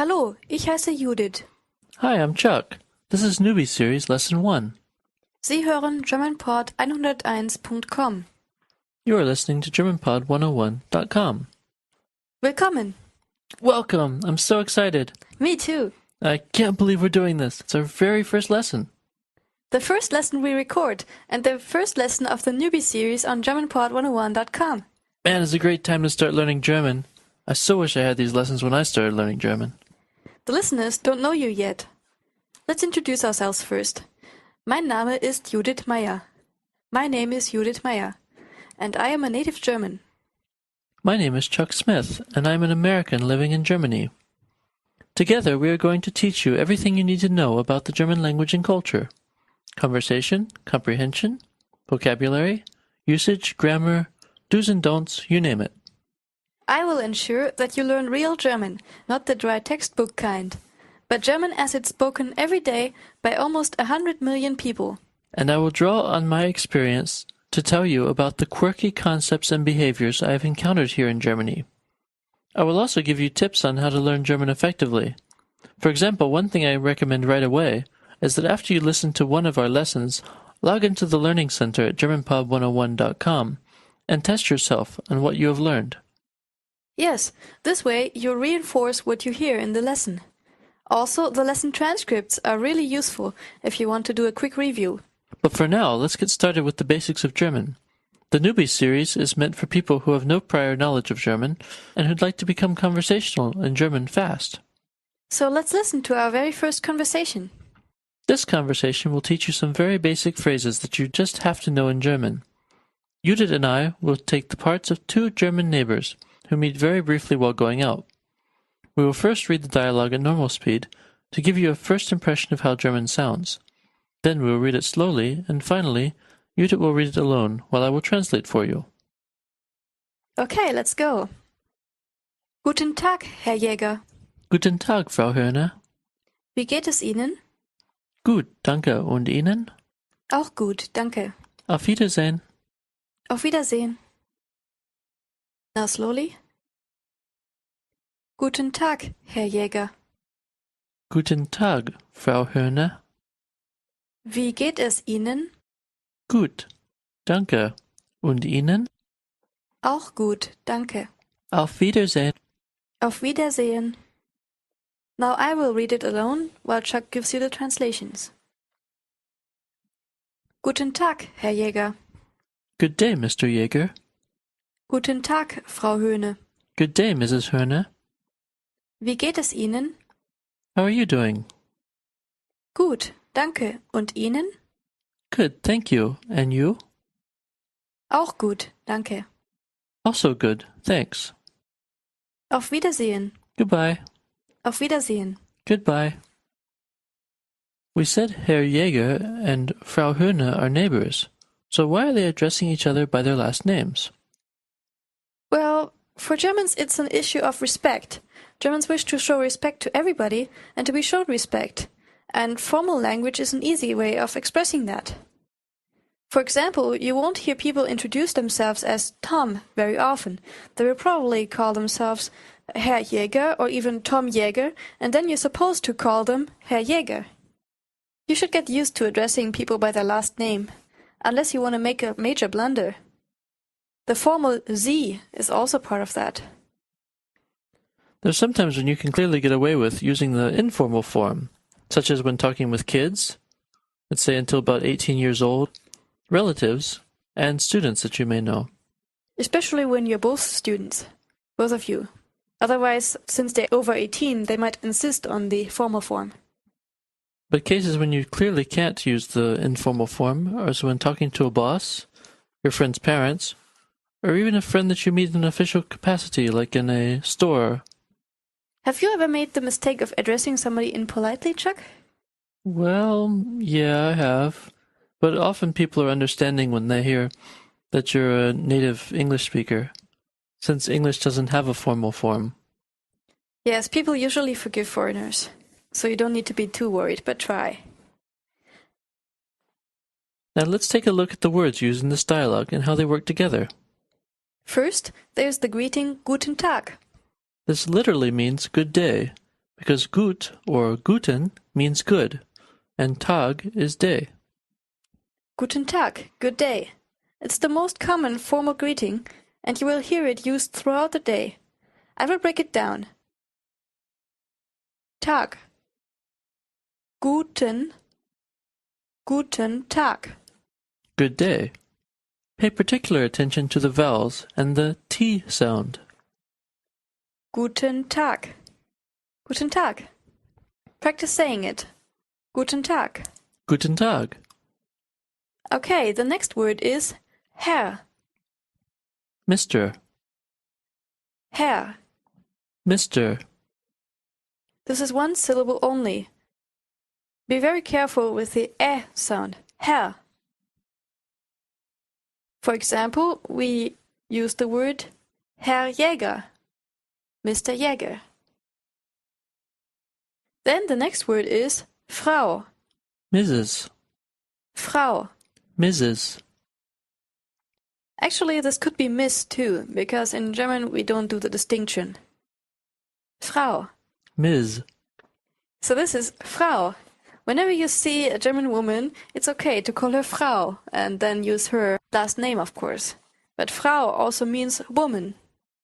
Hallo, ich heiße Judith. Hi, I'm Chuck. This is Newbie Series Lesson 1. Sie hören GermanPod 101.com. You are listening to GermanPod101.com. Willkommen. Welcome! I'm so excited. Me too. I can't believe we're doing this. It's our very first lesson. The first lesson we record, and the first lesson of the newbie series on GermanPod101.com. Man, it's a great time to start learning German. I so wish I had these lessons when I started learning German. The listeners don't know you yet. Let's introduce ourselves first. Mein Name ist Judith Meyer. My name is Judith Meyer, and I am a native German. My name is Chuck Smith, and I'm an American living in Germany. Together, we are going to teach you everything you need to know about the German language and culture. Conversation, comprehension, vocabulary, usage, grammar, do's and don'ts, you name it. I will ensure that you learn real German, not the dry textbook kind, but German as it's spoken every day by almost 100 million people. And I will draw on my experience to tell you about the quirky concepts and behaviors I have encountered here in Germany. I will also give you tips on how to learn German effectively. For example, one thing I recommend right away is that after you listen to one of our lessons, log into the Learning Center at GermanPod101.com and test yourself on what you have learned. Yes, this way you reinforce what you hear in the lesson. Also, the lesson transcripts are really useful if you want to do a quick review. But for now, let's get started with the basics of German. The Newbie series is meant for people who have no prior knowledge of German and who'd like to become conversational in German fast. So let's listen to our very first conversation. This conversation will teach you some very basic phrases that you just have to know in German. Judith and I will take the parts of two German neighbors who meet very briefly while going out. We will first read the dialogue at normal speed to give you a first impression of how German sounds. Then we will read it slowly, and finally, Judith will read it alone while I will translate for you. Okay, let's go. Guten Tag, Herr Jäger. Guten Tag, Frau Hörner. Wie geht es Ihnen? Gut, danke. Und Ihnen? Auch gut, danke. Auf Wiedersehen. Auf Wiedersehen. Now slowly. Guten Tag, Herr Jäger. Guten Tag, Frau Hörner. Wie geht es Ihnen? Gut, danke. Und Ihnen? Auch gut, danke. Auf Wiedersehen. Auf Wiedersehen. Now I will read it alone while Chuck gives you the translations. Guten Tag, Herr Jäger. Good day, Mr. Jäger. Guten Tag, Frau Höhne. Good day, Mrs. Hörner. Wie geht es Ihnen? How are you doing? Gut, danke. Und Ihnen? Good, thank you. And you? Auch gut, danke. Also good, thanks. Auf Wiedersehen. Goodbye. Auf Wiedersehen. Goodbye. We said Herr Jäger and Frau Hörner are neighbors, so why are they addressing each other by their last names? Well, for Germans it's an issue of respect. Germans wish to show respect to everybody and to be shown respect, and formal language is an easy way of expressing that. For example, you won't hear people introduce themselves as Tom very often. They will probably call themselves Herr Jäger or even Tom Jäger, and then you're supposed to call them Herr Jäger. You should get used to addressing people by their last name, unless you want to make a major blunder. The formal Sie is also part of that. There's sometimes when you can clearly get away with using the informal form, such as when talking with kids, let's say until about 18 years old, relatives, and students that you may know. Especially when you're both students, both of you. Otherwise, since they're over 18, they might insist on the formal form. But cases when you clearly can't use the informal form are when talking to a boss, your friend's parents, or even a friend that you meet in an official capacity, like in a store. Have you ever made the mistake of addressing somebody impolitely, Chuck? Well, yeah, I have. But often people are understanding when they hear that you're a native English speaker, since English doesn't have a formal form. Yes, people usually forgive foreigners, so you don't need to be too worried, but try. Now let's take a look at the words used in this dialogue and how they work together. First, there's the greeting Guten Tag. This literally means good day, because gut or guten means good, and Tag is day. Guten Tag, good day. It's the most common formal greeting, and you will hear it used throughout the day. I will break it down. Tag. Guten Tag. Good day. Pay particular attention to the vowels and the T sound. Guten Tag. Guten Tag. Practice saying it. Guten Tag. Guten Tag. Okay, the next word is Herr. Mr. Herr. Mr. This is one syllable only. Be very careful with the sound. Herr. For example, we use the word Herr Jäger, Mr. Jäger. Then the next word is Frau. Mrs. Frau. Mrs. Actually, this could be Miss too, because in German we don't do the distinction. Frau. Ms. So this is Frau. Whenever you see a German woman, it's okay to call her Frau and then use her last name, of course. But Frau also means woman.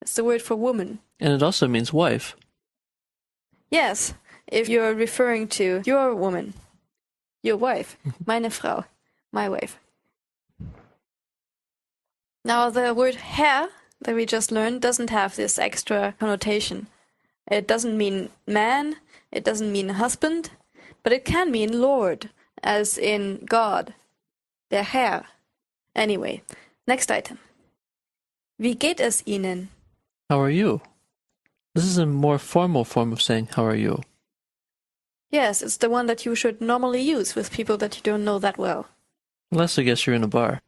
It's the word for woman. And it also means wife. Yes, if you're referring to your woman, your wife, meine Frau, my wife. Now the word Herr that we just learned doesn't have this extra connotation. It doesn't mean man, it doesn't mean husband, but it can mean Lord, as in God. Der Herr. Anyway, next item. Wie geht es Ihnen? How are you? This is a more formal form of saying how are you. Yes, it's the one that you should normally use with people that you don't know that well. Unless I guess you're in a bar.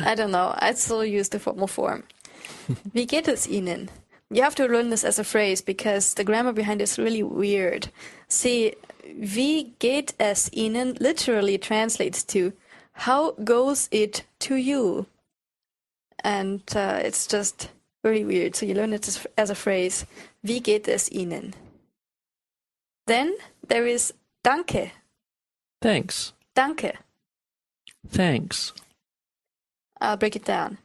I don't know, I'd still use the formal form. Wie geht es Ihnen? You have to learn this as a phrase because the grammar behind it is really weird. See, wie geht es Ihnen literally translates to how goes it to you? And it's just very weird. So you learn it as a phrase. Wie geht es Ihnen? Then there is danke. Thanks. Danke. Thanks. I'll break it down.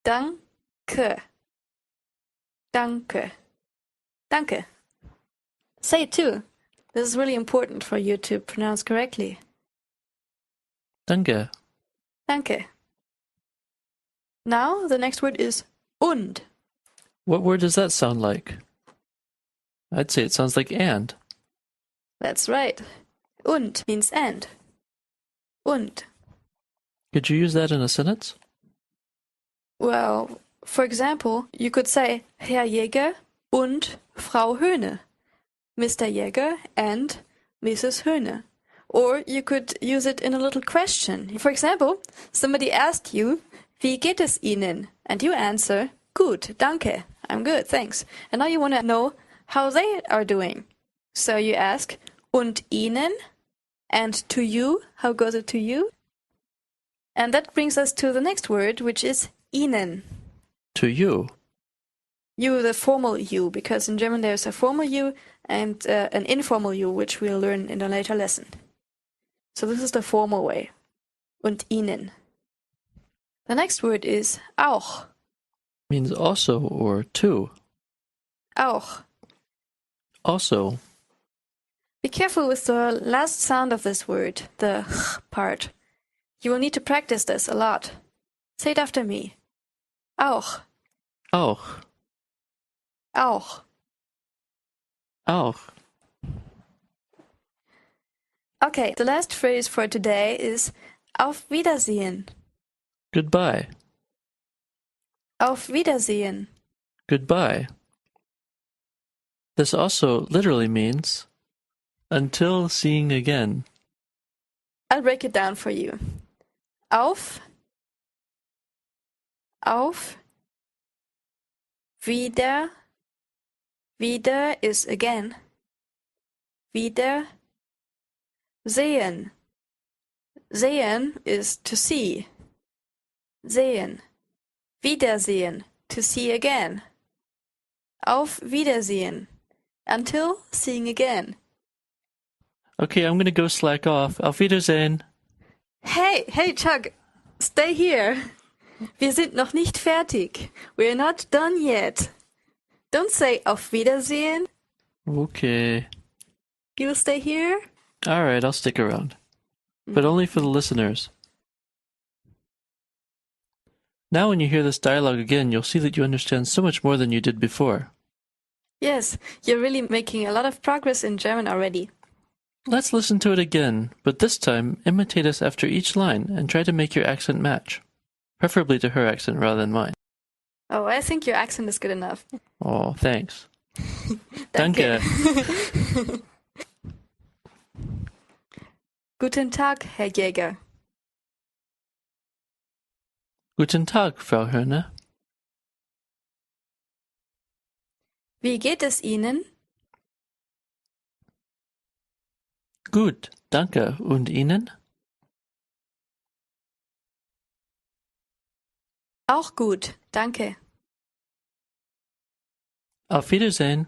Danke. Danke. Danke. Say it too. This is really important for you to pronounce correctly. Danke. Danke. Now the next word is und. What word does that sound like? I'd say it sounds like and. That's right. Und means and. Und. Could you use that in a sentence? Well, for example, you could say Herr Jäger und Frau Höhne. Mr. Jäger and Mrs. Höhne. Or you could use it in a little question. For example, somebody asked you, wie geht es Ihnen? And you answer, gut, danke. I'm good, thanks. And now you want to know how they are doing. So you ask, und Ihnen? And to you, how goes it to you? And that brings us to the next word, which is Ihnen. To you. You, the formal you, because in German there's a formal you and an informal you, which we'll learn in a later lesson. So this is the formal way. Und Ihnen. The next word is auch. Means also or to. Auch. Also. Be careful with the last sound of this word, the ch part. You will need to practice this a lot. Say it after me. Auch. Auch. Auch. Auch. Okay, the last phrase for today is Auf Wiedersehen. Goodbye. Auf Wiedersehen. Goodbye. This also literally means until seeing again. I'll break it down for you. Auf wieder is again. Wieder sehen. Sehen is to see. Sehen. Wiedersehen, to see again. Auf Wiedersehen. Until seeing again. Okay, I'm gonna go slack off. Auf Wiedersehen. Hey, Chuck, stay here. Wir sind noch nicht fertig. We're not done yet. Don't say Auf Wiedersehen. Okay. You'll stay here? Alright, I'll stick around. But only for the listeners. Now when you hear this dialogue again, you'll see that you understand so much more than you did before. Yes, you're really making a lot of progress in German already. Let's listen to it again, but this time imitate us after each line and try to make your accent match. Preferably to her accent rather than mine. Oh, I think your accent is good enough. Oh, thanks. Danke. Guten Tag, Herr Jäger. Guten Tag, Frau Hörner. Wie geht es Ihnen? Gut, danke. Und Ihnen? Auch gut, danke. Auf Wiedersehen.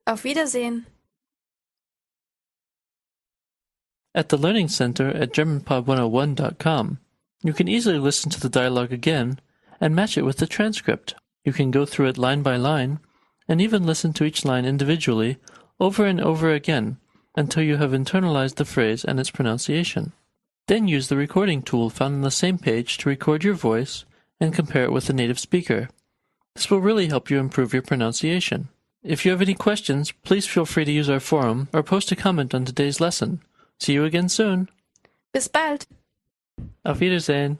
Auf Wiedersehen. At the Learning Center at GermanPod101.com, you can easily listen to the dialogue again and match it with the transcript. You can go through it line by line and even listen to each line individually over and over again until you have internalized the phrase and its pronunciation. Then use the recording tool found on the same page to record your voice and compare it with the native speaker. This will really help you improve your pronunciation. If you have any questions, please feel free to use our forum or post a comment on today's lesson. See you again soon. Bis bald. Auf Wiedersehen.